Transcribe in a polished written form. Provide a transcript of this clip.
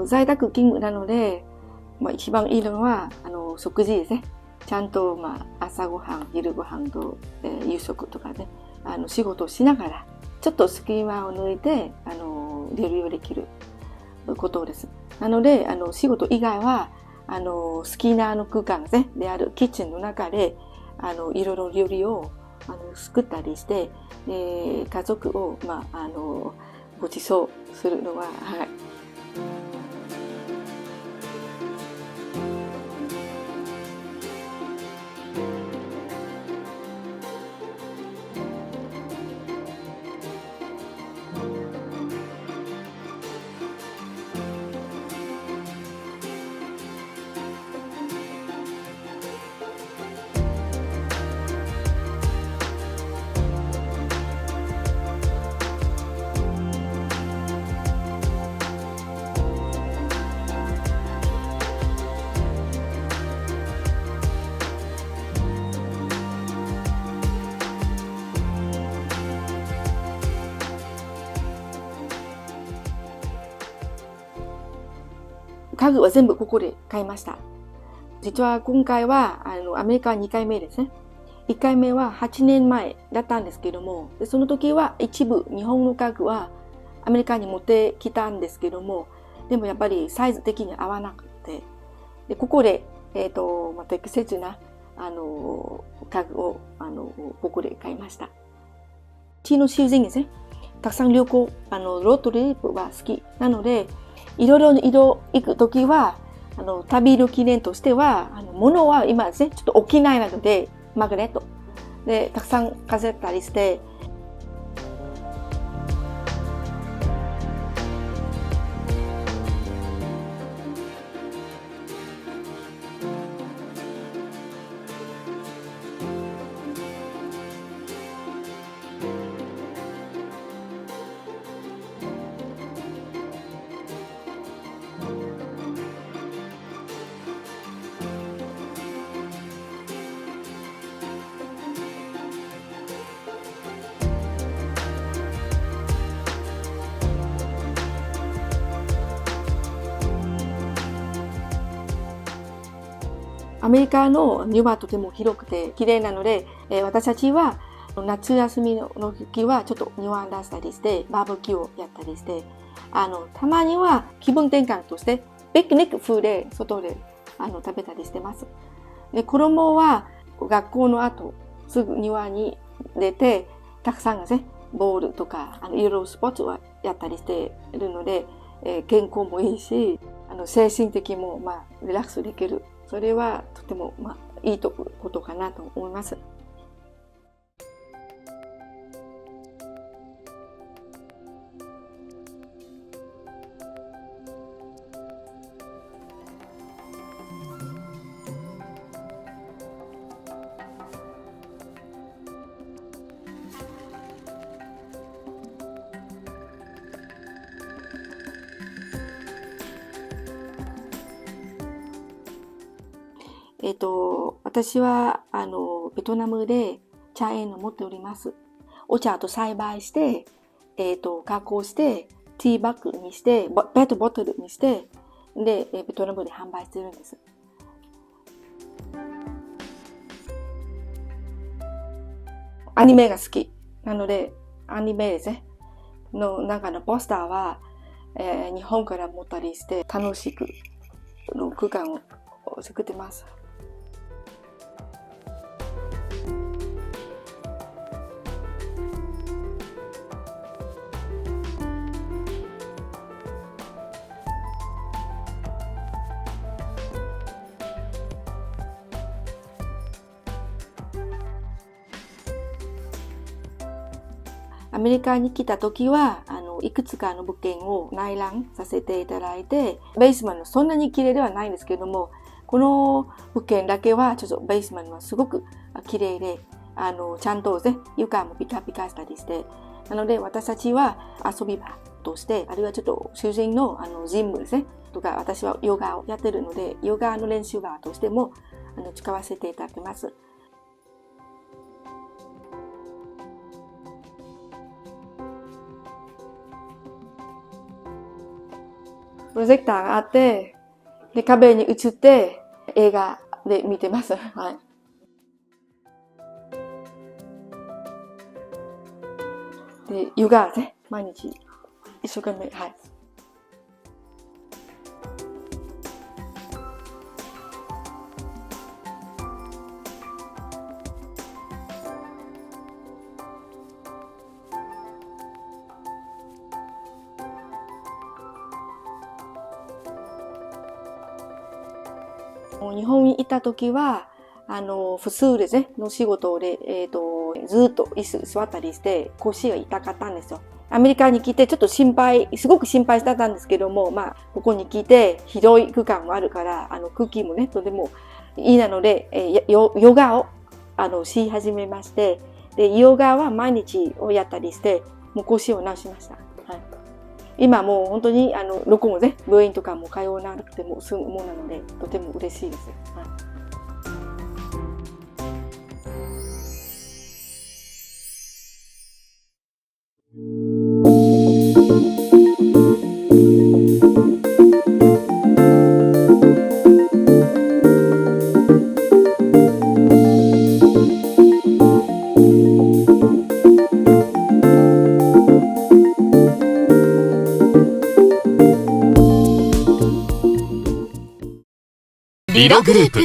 在宅勤務なので、一番いいのは食事ですね。ちゃんと、朝ごはん、昼ごはんと、夕食とかね、仕事をしながらちょっと隙間を抜いて料理をできることです。なので仕事以外は好きな空間であるキッチンの中でいろいろ料理を作ったりして、家族を、ご馳走するのは、はい。家具は全部ここで買いました。実は今回はアメリカ2回目ですね。1回目は8年前だったんですけども、その時は一部日本の家具はアメリカに持ってきたんですけども、でもやっぱりサイズ的に合わなくて、でここで、適切な家具をここで買いました。うちの主人ですね。たくさん旅行、ロードトリップは好きなので、いろいろ移動行くときは、旅の記念としては、物は今ですね、ちょっと大きないので、マグネットでたくさん飾ったりして、アメリカの庭はとても広くて綺麗なので、私たちは夏休みの時はちょっと庭出したりして、バーベキューをやったりして、たまには気分転換としてピクニック風で外で食べたりしてます。で、子供は学校の後すぐ庭に出て、たくさんですね、ボールとかいろいろスポーツをやったりしているので、健康もいいし、精神的もリラックスできる。それはとてもいいことかなと思います。私はベトナムで茶園を持っております。お茶と栽培して、加工して、ティーバッグにして、ペットボトルにして、で、ベトナムで販売してるんです。アニメが好き。なので、アニメですね。の中のポスターは、日本から持ったりして楽しくの空間を作ってます。アメリカに来た時は、いくつかの物件を内覧させていただいて、ベースメントそんなに綺麗ではないんですけども、この物件だけはちょっとベースメントはすごく綺麗で、ちゃんとね、床もピカピカしたりして、なので私たちは遊び場として、あるいはちょっと主人のジムですね、とか私はヨガをやってるので、ヨガの練習場としても使わせていただきます。プロジェクターがあって、で、壁に映って映画で見てます。はい。で、ヨガね、毎日一生懸命、はい。日本にいた時は、普通ですね、の仕事で、ずっと椅子座ったりして、腰が痛かったんですよ。アメリカに来てちょっとすごく心配してたんですけども、まあ、ここに来て広い区間もあるから、空気もね、とてもいいなので、ヨガを、し始めまして、で、ヨガは毎日をやったりして、もう腰を治しました。はい。今もう本当に、どこもね、病院とかも通わなくても済むものなので、とても嬉しいです。はい。リログループ